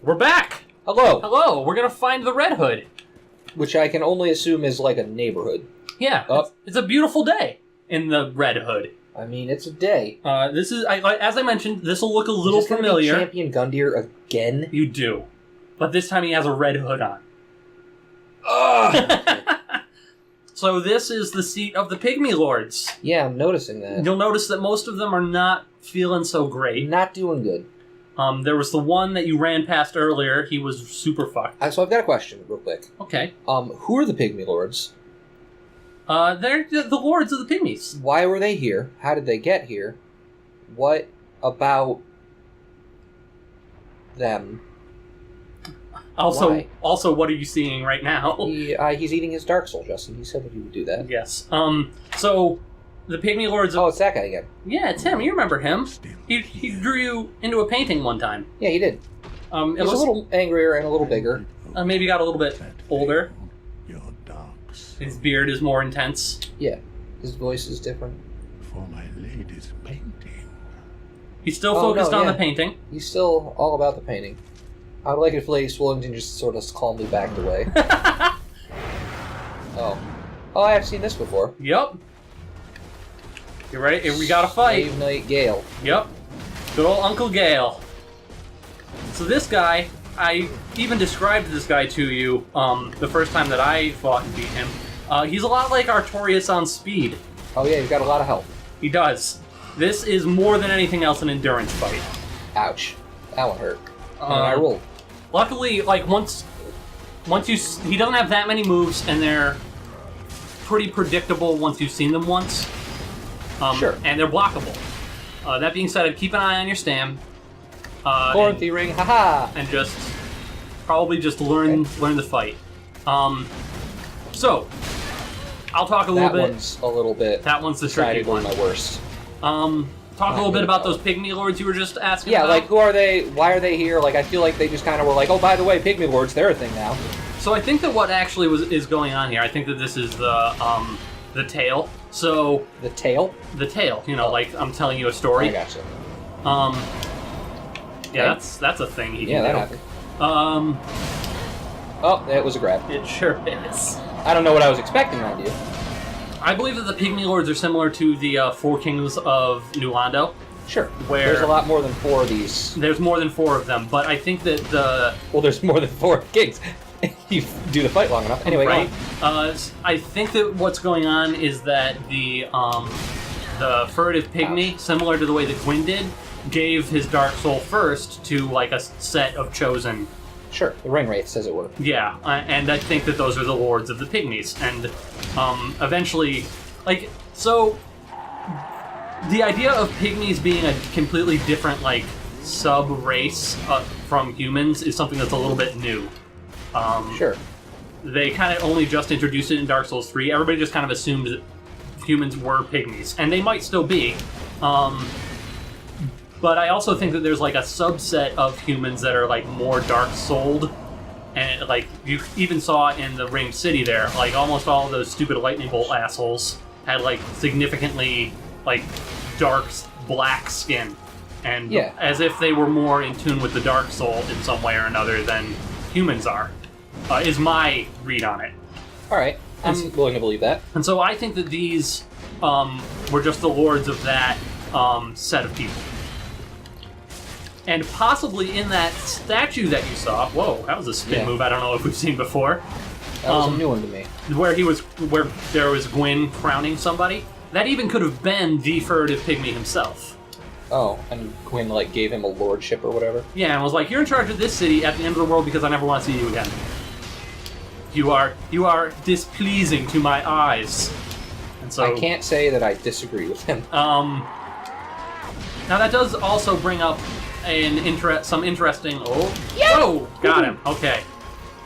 We're back! Hello. Hello, we're gonna find the Red Hood. Which I can only assume is like a neighborhood. Yeah, it's a beautiful day in the Red Hood. I mean, it's a day. This is, as I mentioned, this will look a little Is this familiar. Gonna be Champion Gundyr again? You do. But this time he has a red hood on. Ugh! So this is the seat of the Pygmy Lords. Yeah, I'm noticing that. You'll notice that most of them are not feeling so great. Not doing good. There was the one that you ran past earlier. He was super fucked. So I've got a question, real quick. Okay. Who are the Pygmy Lords? They're the Lords of the Pygmies. Why were they here? How did they get here? What about them? Also, what are you seeing right now? He's eating his Dark Soul, Justin. He said that he would do that. Yes. So, the Pygmy Lords... Oh, it's that guy again. Yeah, it's him. You remember him. He drew you into a painting one time. Yeah, he did. He's a little angrier and a little bigger. Maybe got a little bit older. His beard is more intense. Yeah. His voice is different. For my lady's painting. He's still focused on the painting. He's still all about the painting. I would like it if Lady Swillington just sort of calmly backed away. Oh, I have seen this before. Yep. You ready? We got to fight. Slave Knight Gael. Yep. Good old Uncle Gael. So this guy, I even described this guy to you the first time that I fought and beat him. He's a lot like Artorias on speed. Oh yeah, he's got a lot of health. He does. This is more than anything else an endurance fight. Ouch. That one hurt. And I rolled. Luckily, like once he doesn't have that many moves, and they're pretty predictable once you've seen them once. Sure. And they're blockable. That being said, keep an eye on your stam. Corinthy ring, haha! And probably learn the fight. So, I'll talk a little bit. That one's a little bit. That one's the tricky one. My worst. Talk a little bit about those Pygmy Lords you were just asking about. Yeah, like, who are they? Why are they here? Like, I feel like they just kind of were like, oh, by the way, Pygmy Lords, they're a thing now. So I think that what actually is going on here, I think that this is the tale. So... The tale? The tale. You know, like, I'm telling you a story. I gotcha. Yeah, that's a thing he can do. That happened. Oh, that was a grab. It sure is. I don't know what I was expecting, mind you. I believe that the Pygmy Lords are similar to the Four Kings of New Londo. Sure. Where there's a lot more than 4 of these. There's more than 4 of them, but I think that Well, there's more than 4 kings. You do the fight long enough. Anyway, right. I think that what's going on is that the furtive pygmy, similar to the way that Gwyn did, gave his Dark Soul first to, like, a set of chosen... Sure, the ring wraiths, as it were. Yeah, and I think that those are the lords of the pygmies. And eventually, like, so the idea of pygmies being a completely different, like, sub-race from humans is something that's a little bit new. Sure. They kind of only just introduced it in Dark Souls 3. Everybody just kind of assumed that humans were pygmies, and they might still be. But I also think that there's, like, a subset of humans that are, like, more dark-souled. And, like, you even saw in the Ringed City there, like, almost all of those stupid lightning bolt assholes had, like, significantly, like, dark black skin. And as if they were more in tune with the Dark Soul in some way or another than humans are, is my read on it. Alright, I'm willing to believe that. And so I think that these were just the lords of that set of people. And possibly in that statue that you saw, whoa, that was a spin move I don't know if we've seen before. That was a new one to me. Where there was Gwyn crowning somebody. That even could have been the furtive pygmy himself. Oh, and Gwyn, like, gave him a lordship or whatever? Yeah, and was like, you're in charge of this city at the end of the world because I never want to see you again. You are displeasing to my eyes. And so I can't say that I disagree with him. Now that does also bring up some interesting... Oh, yeah! Whoa! Got him. Okay.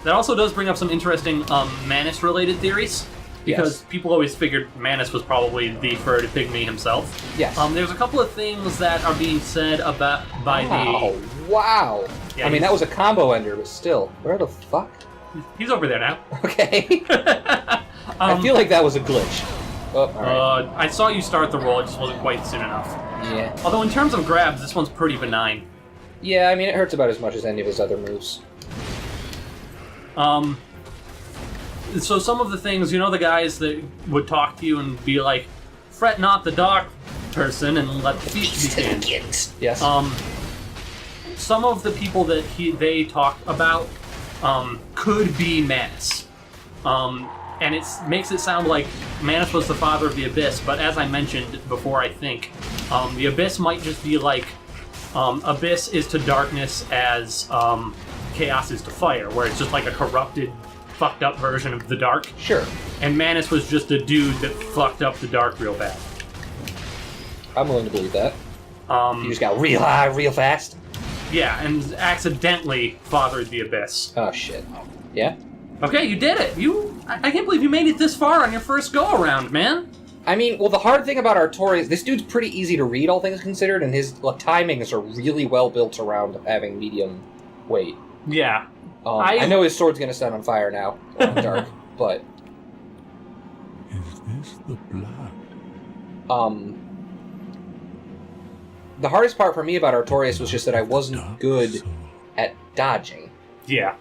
That also does bring up some interesting Manus-related theories. Because people always figured Manus was probably the furtive pygmy himself. Yes. There's a couple of things that are being said by the... Wow! Yeah, I mean, that was a combo ender, but still. Where the fuck? He's over there now. Okay. I feel like that was a glitch. Oh, all right. I saw you start the roll, it just wasn't quite soon enough. Yeah. Although in terms of grabs, this one's pretty benign. Yeah, I mean, it hurts about as much as any of his other moves. So some of the things, the guys that would talk to you and be like, fret not the dark person and let the feet begin. Yes. Some of the people that they talked about could be Manus. And it makes it sound like Manus was the father of the Abyss, but as I mentioned before, I think, the Abyss might just be like, Abyss is to darkness as Chaos is to fire, where it's just like a corrupted, fucked up version of the dark. Sure. And Manus was just a dude that fucked up the dark real bad. I'm willing to believe that. You just got real high, real fast. Yeah, and accidentally fathered the Abyss. Oh, shit. Yeah? Okay, you did it! I can't believe you made it this far on your first go-around, man! I mean, well, the hard thing about Artorias, this dude's pretty easy to read, all things considered, and his timings are really well built around having medium weight. Yeah. I know his sword's gonna set on fire now, in the dark, but... Is this the blood? The hardest part for me about Artorias was just that I wasn't Dark good soul. at dodging. Yeah.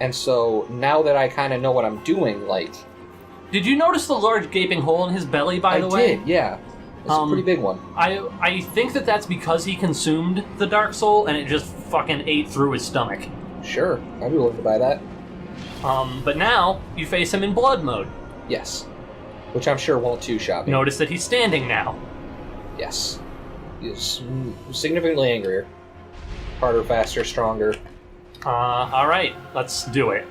And so, now that I kind of know what I'm doing, like... Did you notice the large gaping hole in his belly, by the way? I did, yeah. It's a pretty big one. I think that's because he consumed the Dark Soul and it just fucking ate through his stomach. Sure, I'd be willing to buy that. But now, you face him in blood mode. Yes. Which I'm sure won't two-shot me. Notice that he's standing now. Yes. He's significantly angrier. Harder, faster, stronger. Alright, let's do it.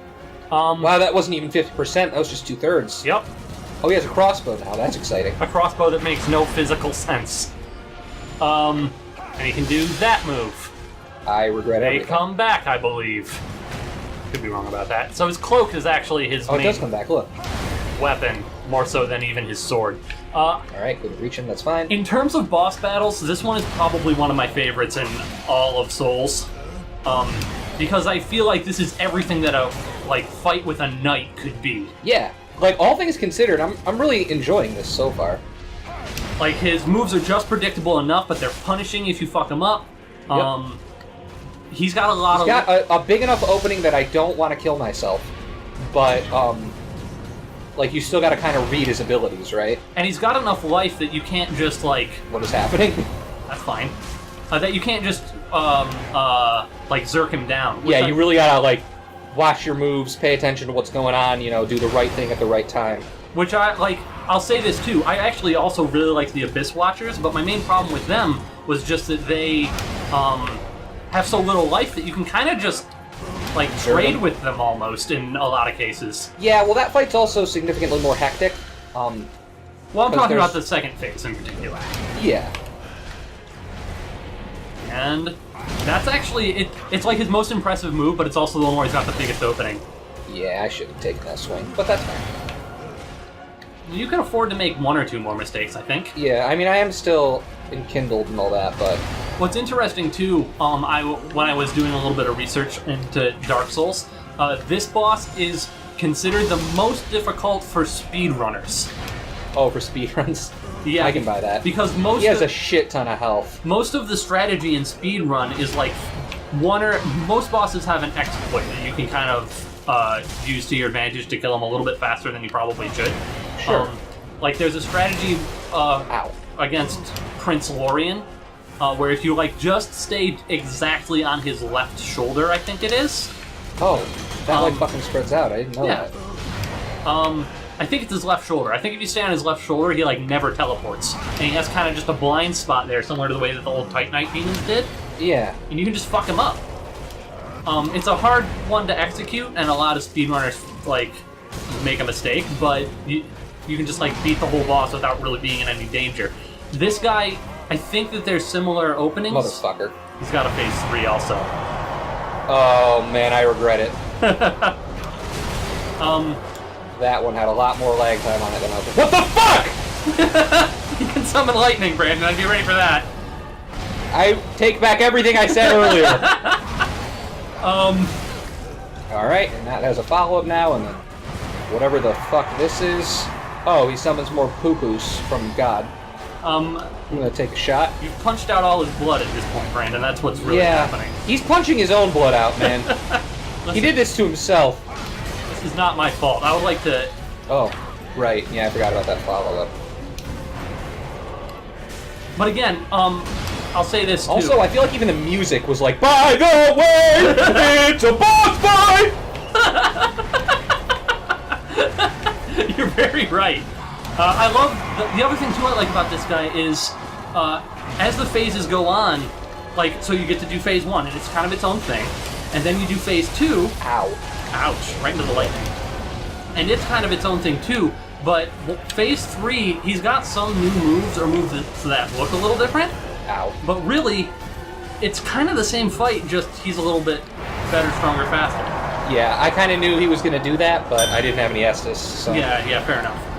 Wow, that wasn't even 50%, that was just 2/3. Yep. Oh, he has a crossbow now, that's exciting. A crossbow that makes no physical sense. And he can do that move. I regret They everything. come back, I believe. Could be wrong about that. So his cloak is actually his Oh, it main does come back, look. weapon, more so than even his sword. Alright, good reach him, that's fine. In terms of boss battles, this one is probably one of my favorites in all of Souls. Because I feel like this is everything that a fight with a knight could be. Yeah, like, all things considered, I'm really enjoying this so far. Like, his moves are just predictable enough, but they're punishing if you fuck him up. Yep. He's got a lot He's got a big enough opening that I don't want to kill myself, but, like, you still gotta kind of read his abilities, right? And he's got enough life that you can't just, like... What is happening? That's fine. That you can't just, zerk him down. Yeah, you really gotta, like, watch your moves, pay attention to what's going on, do the right thing at the right time. Which I'll say this too, I actually also really like the Abyss Watchers, but my main problem with them was just that they, have so little life that you can kind of just, trade with them almost in a lot of cases. Yeah, well, that fight's also significantly more hectic. Well, I'm talking about the second phase in particular. Yeah. And that's actually, it's like his most impressive move, but it's also the one where he's got the biggest opening. Yeah, I should have taken that swing, but that's fine. You can afford to make one or two more mistakes, I think. Yeah, I mean, I am still enkindled and all that, but... What's interesting, too, when I was doing a little bit of research into Dark Souls, this boss is considered the most difficult for speedrunners. Oh, for speedruns? Yeah, I can buy that. Because he has a shit ton of health. Most of the strategy in speedrun is most bosses have an exploit that you can kind of use to your advantage to kill them a little bit faster than you probably should. Sure. There's a strategy against Prince Lorien, where if you just stay exactly on his left shoulder, I think it is. Oh, that fucking spreads out. I didn't know that. I think it's his left shoulder. I think if you stay on his left shoulder, he never teleports, and he has kind of just a blind spot there, similar to the way that the old Titanite demons did. Yeah. And you can just fuck him up. It's a hard one to execute, and a lot of speedrunners make a mistake, but you can just beat the whole boss without really being in any danger. This guy, I think that there's similar openings. Motherfucker. He's got a phase 3 also. Oh man, I regret it. That one had a lot more lag time on it than I was. What the fuck? You can summon lightning, Brandon. I'd be ready for that. I take back everything I said earlier. Alright, and that has a follow-up now, and then whatever the fuck this is. Oh, he summons more poo-poos from God. I'm gonna take a shot. You've punched out all his blood at this point, Brandon. That's what's really happening. He's punching his own blood out, man. He did this to himself. This is not my fault. I would like to... Oh, right. Yeah, I forgot about that follow-up. But again, I'll say this too. Also, I feel like even the music was like, by the way, it's a boss fight! You're very right. I love... The other thing, too, I like about this guy is, as the phases go on, like, so you get to do phase 1, and it's kind of its own thing, and then you do phase 2... Ow. Ouch, right into the lightning. And it's kind of its own thing, too, but phase 3, he's got some new moves, or moves that look a little different. Ow. But really, it's kind of the same fight, just he's a little bit better, stronger, faster. Yeah, I kind of knew he was going to do that, but I didn't have any Estus, so... Yeah, fair enough.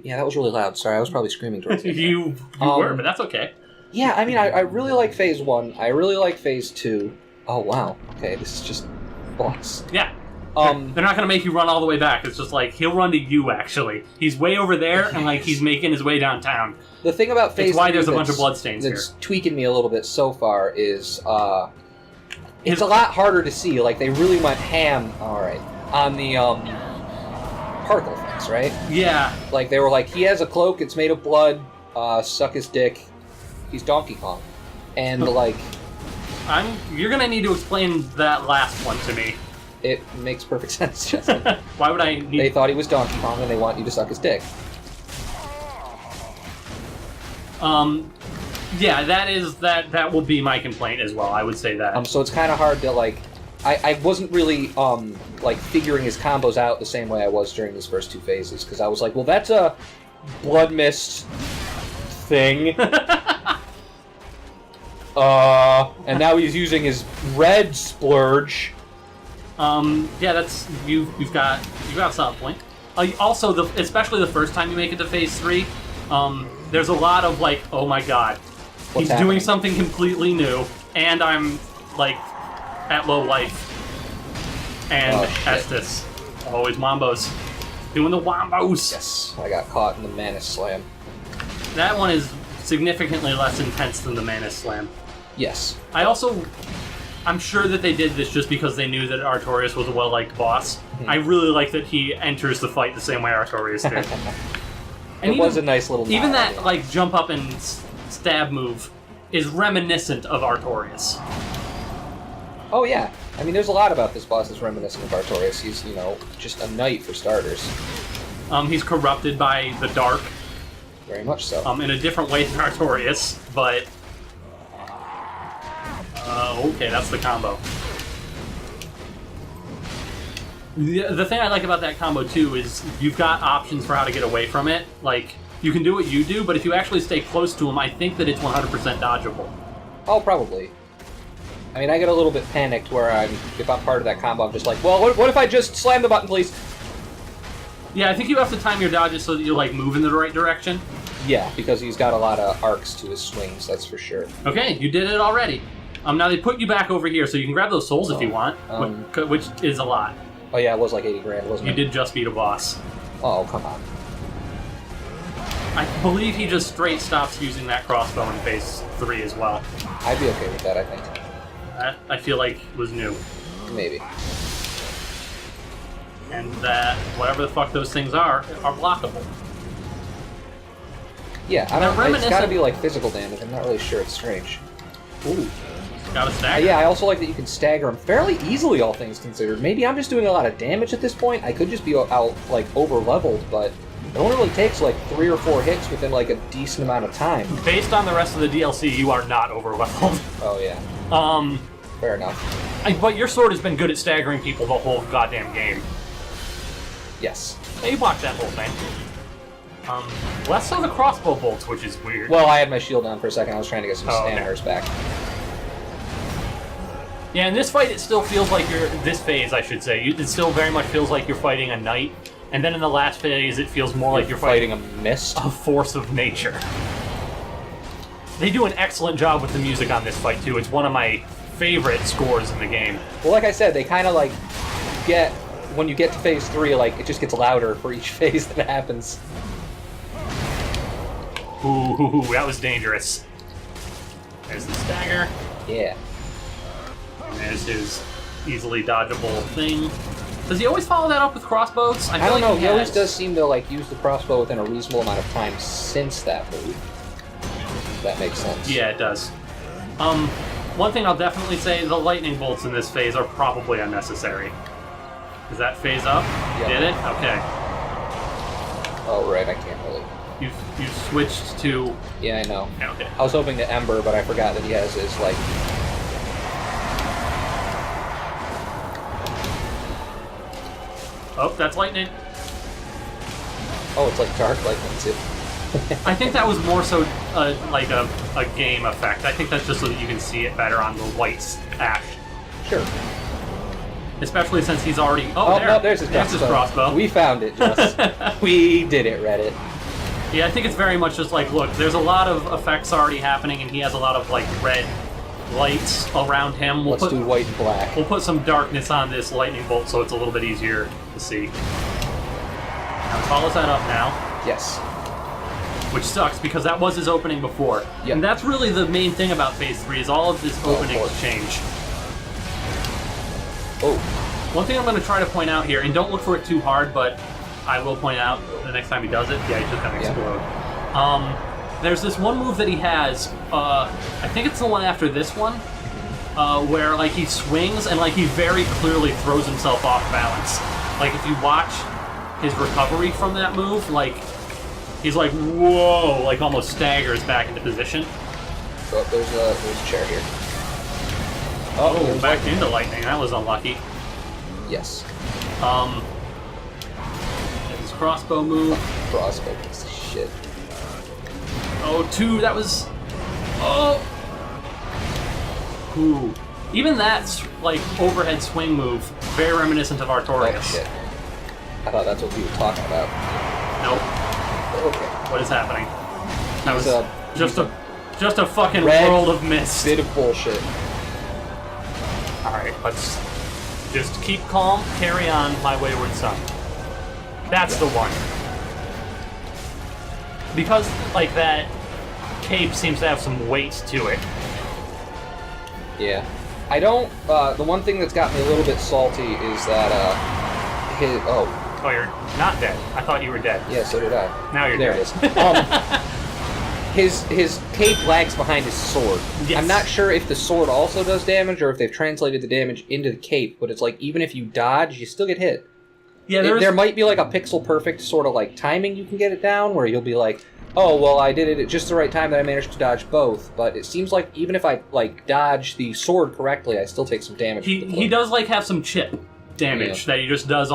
Yeah, that was really loud. Sorry, I was probably screaming towards you. you were, but that's okay. Yeah, I mean, I really like phase 1. I really like phase 2. Oh, wow. Okay, this is just... boss. Yeah. They're not going to make you run all the way back. It's just like, he'll run to you, actually. He's way over there, and like he's making his way downtown. The thing about phase 3 It's why there's a bunch of bloodstains here. That's tweaking me a little bit so far is, it's a lot harder to see. Like, they really went ham, alright, on the, particle effects, right? Yeah. Like, they were like, he has a cloak, it's made of blood, suck his dick, he's Donkey Kong. And, like... You're going to need to explain that last one to me. It makes perfect sense, Justin. Why would I need... They thought he was Donkey Kong, and they want you to suck his dick. Yeah, that will be my complaint as well. I would say that. So it's kind of hard to, like... I wasn't really, like, figuring his combos out the same way I was during these first 2 phases, because I was like, well, that's a blood mist thing. And now he's using his red splurge. Yeah, that's... You've got a solid point. Also, especially the first time you make it to phase 3, there's a lot of, like, oh my god. What's He's happening? doing something completely new, and I'm, like... at low life. And Estus. Always Wombos. Doing the Wombos! Yes, I got caught in the Manus Slam. That one is significantly less intense than the Manus Slam. Yes. I'm sure that they did this just because they knew that Artorias was a well-liked boss. I really like that he enters the fight the same way Artorias did. And it was a nice little even nod, that, yeah. like, jump up and stab move is reminiscent of Artorias. Oh, yeah. I mean, there's a lot about this boss that's reminiscent of Artorias. He's, you know, just a knight for starters. He's corrupted by the dark. Very much so. In a different way than Artorias, but... okay, that's the combo. The thing I like about that combo, too, is you've got options for how to get away from it. Like, you can do what you do, but if you actually stay close to him, I think that it's 100% dodgeable. Oh, probably. I mean, I get a little bit panicked where if I'm part of that combo, I'm just like, well, what if I just slam the button, please? Yeah, I think you have to time your dodges so that you, like, move in the right direction. Yeah, because he's got a lot of arcs to his swings, that's for sure. Okay, you did it already. Now they put you back over here, so you can grab those souls if you want, which is a lot. Oh yeah, it was like 80 grand, wasn't it? You did just beat a boss. Oh, come on. I believe he just straight stops using that crossbow in phase 3 as well. I'd be okay with that, I think. That, I feel like, was new. Maybe. And that, whatever the fuck those things are blockable. Yeah, I They're don't. It's reminiscent- got to be like physical damage. I'm not really sure. It's strange. Ooh. Got a stagger. Yeah, I also like that you can stagger him fairly easily, all things considered. Maybe I'm just doing a lot of damage at this point. I could just be out like over leveled, but it only really takes like 3 or 4 hits within like a decent amount of time. Based on the rest of the DLC, you are not overwhelmed. Oh yeah. Fair enough. But your sword has been good at staggering people the whole goddamn game. Yes. Yeah, you blocked that whole thing. Less so the crossbow bolts, which is weird. Well, I had my shield on for a second. I was trying to get some okay. stamina back. Yeah, in this fight, it still feels like this phase, I should say, it still very much feels like you're fighting a knight. And then in the last phase, it feels more like you're fighting a mist. A force of nature. They do an excellent job with the music on this fight, too. It's one of my favorite scores in the game. Well, like I said, they kind of like when you get to phase 3, like it just gets louder for each phase that happens. Ooh, that was dangerous. There's the stagger. Yeah. And there's his easily dodgeable thing. Does he always follow that up with crossbows? I don't know. He always does seem to like use the crossbow within a reasonable amount of time since that move. If that makes sense. Yeah, it does. One thing I'll definitely say, the lightning bolts in this phase are probably unnecessary. Does that phase up? Yep. Did it? Okay. Oh, right, I can't really. You switched to... Yeah, I know. Yeah, okay. I was hoping to Ember, but I forgot that he has his, like... Oh, that's lightning. Oh, it's like dark lightning, too. I think that was more so like a game effect. I think that's just so that you can see it better on the white ash. Sure. Especially since he's already... Oh, there. No, there's his crossbow. We found it, Jess. We did it, Reddit. Yeah, I think it's very much just like, look, there's a lot of effects already happening, and he has a lot of, like, red lights around him. Let's do white and black. We'll put some darkness on this lightning bolt so it's a little bit easier to see. Now, follows that up now. Yes. Which sucks, because that was his opening before. Yep. And that's really the main thing about Phase 3, is all of this opening change. Oh. One thing I'm going to try to point out here, and don't look for it too hard, but I will point out the next time he does it. Yeah, he's just going to explode. There's this one move that he has, I think it's the one after this one, where like he swings and like he very clearly throws himself off balance. Like if you watch his recovery from that move, like he's like, whoa, like almost staggers back into position. Oh, there's a chair here. Oh, back into lightning. That was unlucky. Yes. His crossbow move. Crossbow piece of shit. Oh, two. That was. Oh. Ooh. Even that like overhead swing move, very reminiscent of Artorias. Oh shit. I thought that's what we were talking about. Nope. Okay. What is happening? That was just a fucking red world of mist. Bit of bullshit. Alright, let's just keep calm, carry on, my wayward son. That's the one. Because, like, that cape seems to have some weight to it. Yeah. I don't, the one thing that's got me a little bit salty is that, Oh, you're not dead. I thought you were dead. Yeah, so did I. Now you're there dead. It is. His cape lags behind his sword. Yes. I'm not sure if the sword also does damage or if they've translated the damage into the cape, but it's like even if you dodge, you still get hit. Yeah, there might be like a pixel perfect sort of like timing you can get it down where you'll be like, oh, well, I did it at just the right time that I managed to dodge both, but it seems like even if I like dodge the sword correctly, I still take some damage. He does like have some chip damage that he just does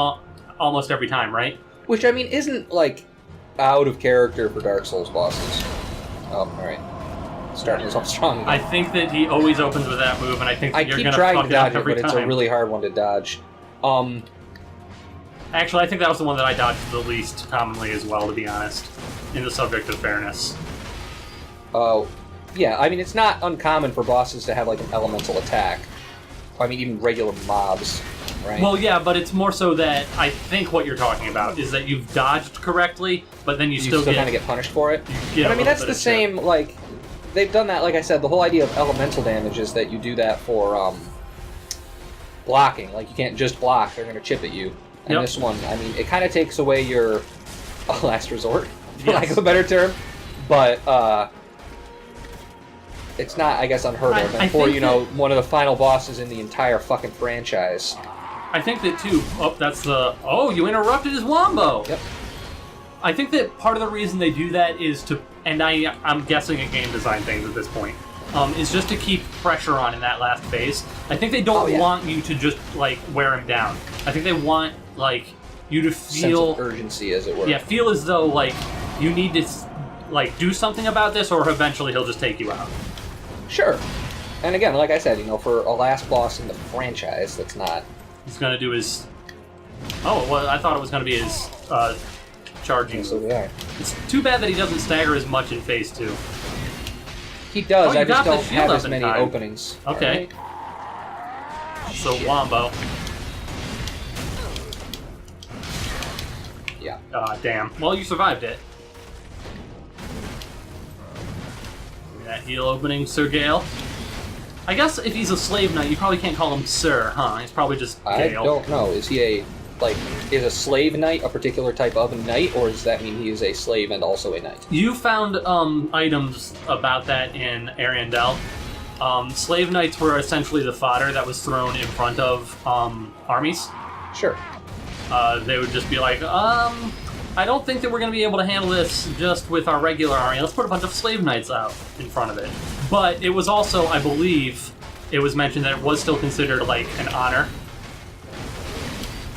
almost every time, right? Which I mean isn't like out of character for Dark Souls bosses. Oh, alright. Starting us off strong again. I think that he always opens with that move, and I think that you're keep going to trying fuck to it up dodge it, every but time. it's a really hard one to dodge. Actually, I think that was the one that I dodged the least commonly as well, to be honest, in the subject of fairness. Oh, yeah, I mean, it's not uncommon for bosses to have, like, an elemental attack. I mean, even regular mobs, right? Well, yeah, but it's more so that I think what you're talking about is that you've dodged correctly, but then you still kind of get punished for it. But I mean, that's the same, like, they've done that, like I said, the whole idea of elemental damage is that you do that for, blocking. Like, you can't just block, they're going to chip at you. And this one, I mean, it kind of takes away your last resort, for lack of a better term, but, it's not, I guess, unheard of. And for, one of the final bosses in the entire fucking franchise. I think that, too, that's the... Oh, you interrupted his wombo! Yep. I think that part of the reason they do that is to... And I'm guessing a game design thing at this point. Is just to keep pressure on in that last phase. I think they don't want you to just, like, wear him down. I think they want, like, you to feel... sense of urgency, as it were. Yeah, feel as though, like, you need to, like, do something about this, or eventually he'll just take you out. Sure. And again, like I said, for a last boss in the franchise, that's not... He's gonna do his... Oh, well, I thought it was gonna be his, charging So did I. It's too bad that he doesn't stagger as much in Phase 2. He does, I just got the don't shield have up as in many time. openings. Okay. Right. So, Shit. Wombo. Yeah. Damn. Well, you survived it. that heal opening, Sir Gael. I guess if he's a slave knight, you probably can't call him Sir, huh? He's probably just Gael. I don't know. Is he is a slave knight a particular type of knight, or does that mean he is a slave and also a knight? You found items about that in Ariandel. Slave knights were essentially the fodder that was thrown in front of armies. Sure. They would just be like, I don't think that we're going to be able to handle this just with our regular army. Let's put a bunch of slave knights out in front of it. But it was also, I believe, it was mentioned that it was still considered like an honor.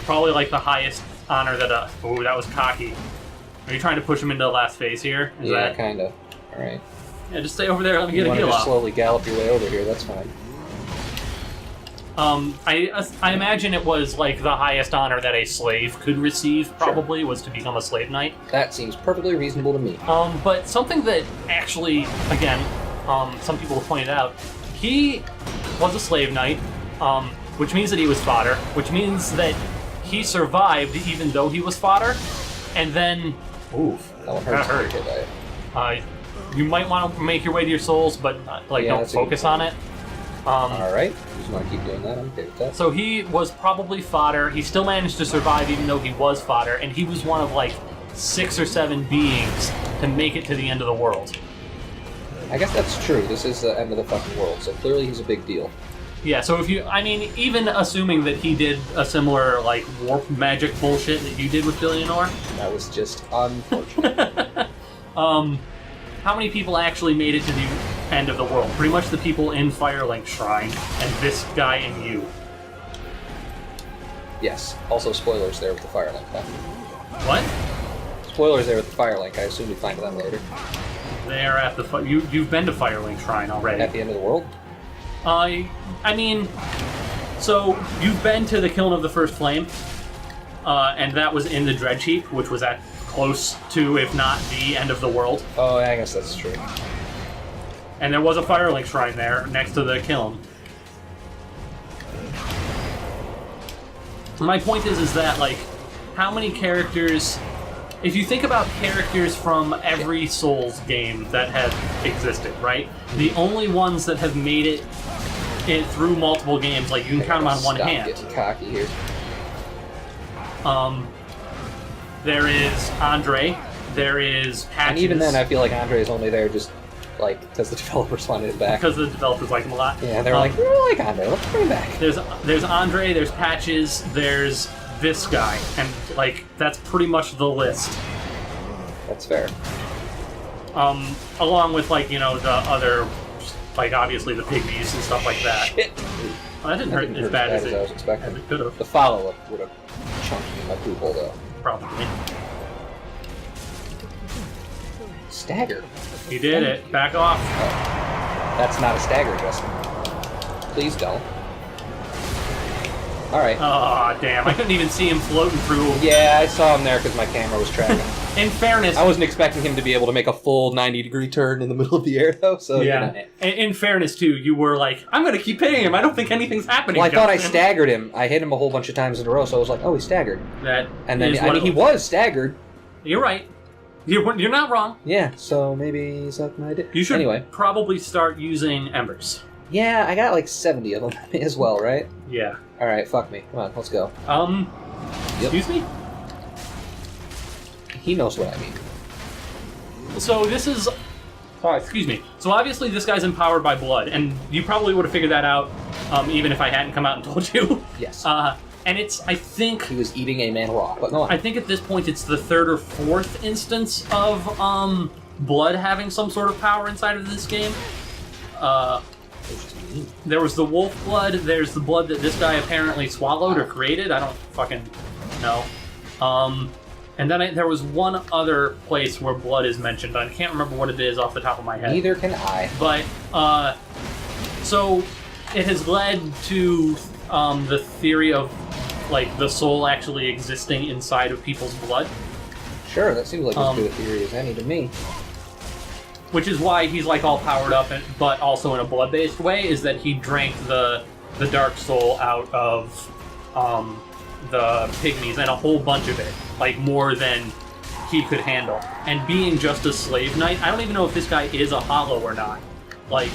Probably like the highest honor that ooh, that was cocky. Are you trying to push him into the last phase here? Yeah, kind of. All right. Yeah, just stay over there. Let me get a heal just off. Slowly gallop your way over here. That's fine. I imagine it was like the highest honor that a slave could receive. Probably was to become a slave knight. That seems perfectly reasonable to me. But something that actually, again, some people have pointed out, he was a slave knight, which means that he was fodder, which means that he survived even though he was fodder, and then, oof, that one hurts. You might want to make your way to your souls, but don't focus on it. All right, just want to keep doing that. I'm okay with that. So he was probably fodder. He still managed to survive even though he was fodder, and he was one of like 6 or 7 beings to make it to the end of the world. I guess that's true. This is the end of the fucking world, so clearly he's a big deal. Yeah, so even assuming that he did a similar, like, warp magic bullshit that you did with Billionor. That was just unfortunate. How many people actually made it to the end of the world? Pretty much the people in Firelink Shrine, and this guy and you. Yes. Also, spoilers there with the Firelink. What? Spoilers there with the Firelink. I assume we find them later. They're at the... You've been to Firelink Shrine already. At the end of the world? I mean, so you've been to the Kiln of the First Flame, and that was in the Dredge Heap, which was at close to, if not the end of the world. Oh, I guess that's true. And there was a Firelink Shrine there next to the Kiln. My point is that, like, how many characters... If you think about characters from every Souls game that have existed, right? The only ones that have made it through multiple games, like, you can count them on one hand. Getting cocky here. There is Andre. There is Patches. And even then, I feel like Andre is only there just, like, because the developers wanted it back. Because the developers like him a lot. Yeah, they were like, we really like Andre, let's bring him back. There's Andre, there's Patches, there's this guy, and, like, that's pretty much the list. That's fair. Along with, like, you know, the other, like, obviously the pygmies and stuff like that. Shit! Well, that didn't hurt as bad as I was expecting. It could have. The follow-up would have chunked me in my poop hole, though. Probably. Stagger. You did it. Back off. Oh. That's not a stagger adjustment. Please don't. Alright. Oh, damn. I couldn't even see him floating through. Yeah, I saw him there because my camera was tracking. In fairness... I wasn't expecting him to be able to make a full 90-degree turn in the middle of the air, though, so... Yeah. You know. In fairness, too, you were like, I'm going to keep hitting him. I don't think anything's happening. Well, I thought I staggered him. I hit him a whole bunch of times in a row, so I was like, oh, he's staggered. And then, he was staggered. You're right. You're not wrong. Yeah, so maybe he's up my dick. You should anyway. Probably start using embers. Yeah, I got like 70 of them as well, right? Yeah. Alright, fuck me. Come on, let's go. Excuse me? He knows what I mean. So this is... Oh, excuse me. So obviously this guy's empowered by blood, and you probably would have figured that out even if I hadn't come out and told you. Yes. And it's, I think... He was eating a man raw, but no. I think at this point it's the 3rd or 4th instance of blood having some sort of power inside of this game. There was the wolf blood, there's the blood that this guy apparently swallowed or created, I don't fucking know. And then there was one other place where blood is mentioned, I can't remember what it is off the top of my head. Neither can I. But, so it has led to the theory of, like, the soul actually existing inside of people's blood. Sure, that seems like as good a theory as any to me. Which is why he's, like, all powered up, but also in a blood-based way, is that he drank the dark soul out of the pygmies, and a whole bunch of it. Like, more than he could handle. And being just a slave knight, I don't even know if this guy is a hollow or not. like,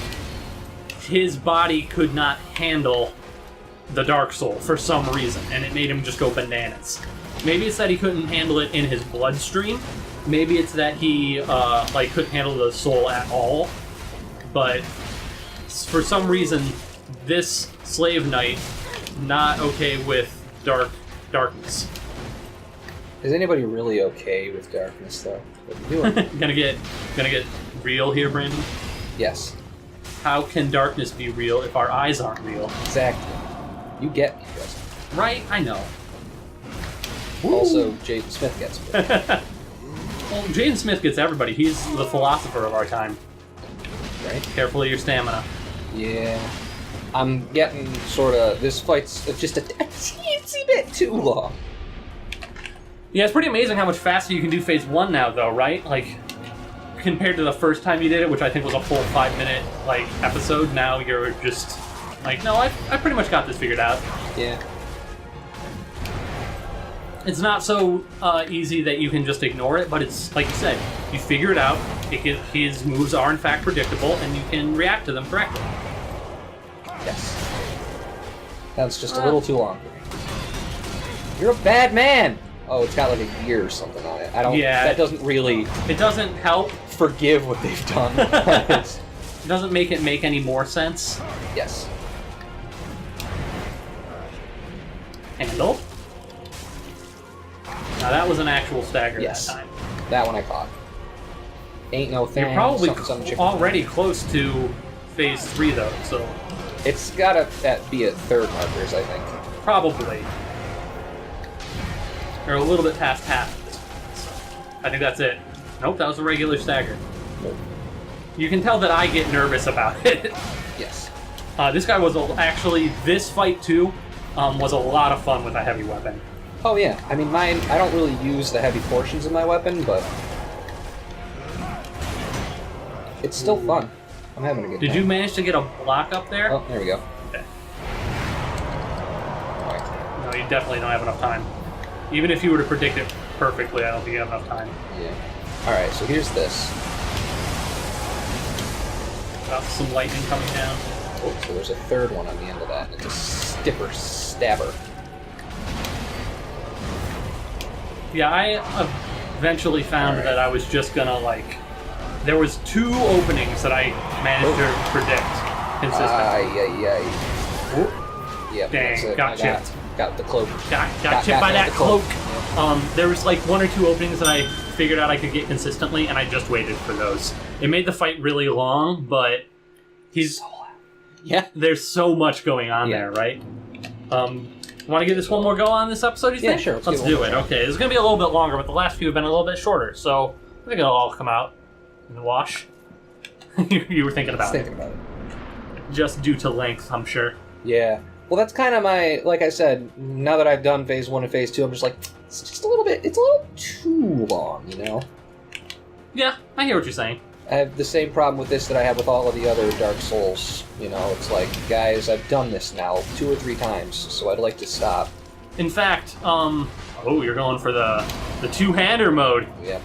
his body could not handle the Dark Soul for some reason, and it made him just go bananas. Maybe it's that he couldn't handle it in his bloodstream. Maybe it's that he like couldn't handle the soul at all. But for some reason, this slave knight not okay with darkness. Is anybody really okay with darkness, though? What are you doing? gonna get real here, Brandon. Yes. How can darkness be real if our eyes aren't real? Exactly. You get me, Justin. Right? I know. Also, Jaden Smith gets me. Well, Jaden Smith gets everybody. He's the philosopher of our time. Right? Careful of your stamina. Yeah. I'm getting sort of... This fight's just a teensy bit too long. Yeah, it's pretty amazing how much faster you can do phase 1 now, though, right? Like, compared to the first time you did it, which I think was a full 5-minute, like, episode, now you're just like, no, I pretty much got this figured out. Yeah. It's not so easy that you can just ignore it, but it's, like you said, you figure it out, his moves are in fact predictable, and you can react to them correctly. Yes. That's just a little too long for me. You're a bad man! Oh, it's got like a gear or something on it. I don't... Yeah. That doesn't really... It doesn't help. Forgive what they've done. It doesn't make it make any more sense. Yes. Handle. Now that was an actual stagger Yes. that time. That one I caught. Ain't no thing. You're probably something chicken. already close to phase 3 though, so... It's gotta be at third markers, I think. Probably. Or a little bit past half. I think that's it. Nope, that was a regular stagger. Nope. You can tell that I get nervous about it. Yes. This guy was actually, this fight too, was a lot of fun with a heavy weapon. Oh yeah, I mean mine, I don't really use the heavy portions of my weapon, but it's still fun. I'm having a good time. Did you manage to get a block up there? Oh, there we go. Okay. Alright. No, you definitely don't have enough time. Even if you were to predict it perfectly, I don't think you have enough time. Yeah. Alright, so here's this. Got some lightning coming down. Oh, so there's a third one on the end of that. It's a stabber. Yeah, I eventually found that I was just gonna, like... There was 2 openings that I managed to predict consistently. Yep, Dang, that's it. got chipped. Got the cloak. Got chipped by that the cloak. Yeah. There was like 1 or 2 openings that I figured out I could get consistently, and I just waited for those. It made the fight really long, but there's so much going on there, right? Want to give this one more go on this episode, you think? Yeah, sure. Let's do it. Okay, it's going to be a little bit longer, but the last few have been a little bit shorter, so I think it'll all come out in the wash. You were thinking about it. Just due to length, I'm sure. Yeah. Well, that's kind of my, like I said, now that I've done phase 1 and phase 2, I'm just like, it's just a little bit, it's a little too long, you know? Yeah, I hear what you're saying. I have the same problem with this that I have with all of the other Dark Souls. You know, it's like, guys, I've done this now 2 or 3 times, so I'd like to stop. In fact, oh, you're going for the two-hander mode. Yeah.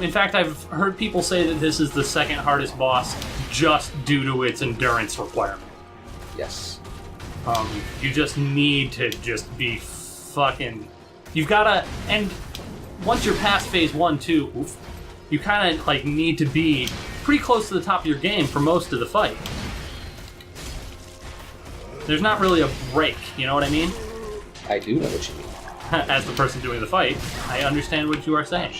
In fact, I've heard people say that this is the second hardest boss just due to its endurance requirement. Yes. You just need to just be fucking... You've gotta... And once you're past phase 1, 2, you kind of like need to be pretty close to the top of your game for most of the fight. There's not really a break, you know what I mean? I do know what you mean. As the person doing the fight, I understand what you are saying.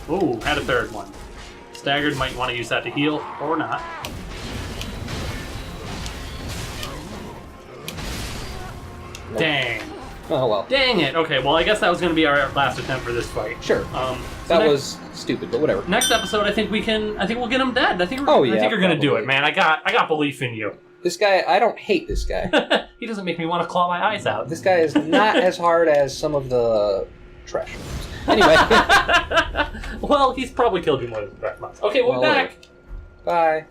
Ooh, had a third one. Staggered, might want to use that to heal, or not. Nope. Dang. Oh, well. Dang it. Okay, well, I guess that was going to be our last attempt for this fight. Sure. That was stupid, but whatever. Next episode, I think we'll get him dead. I think yeah, you're going to do probably. it, man. I got belief in you. This guy, I don't hate this guy. He doesn't make me want to claw my eyes out. This guy is not as hard as some of the trash ones. Anyway. Well, he's probably killed you more than the trash ones. Okay, we'll be back. Bye.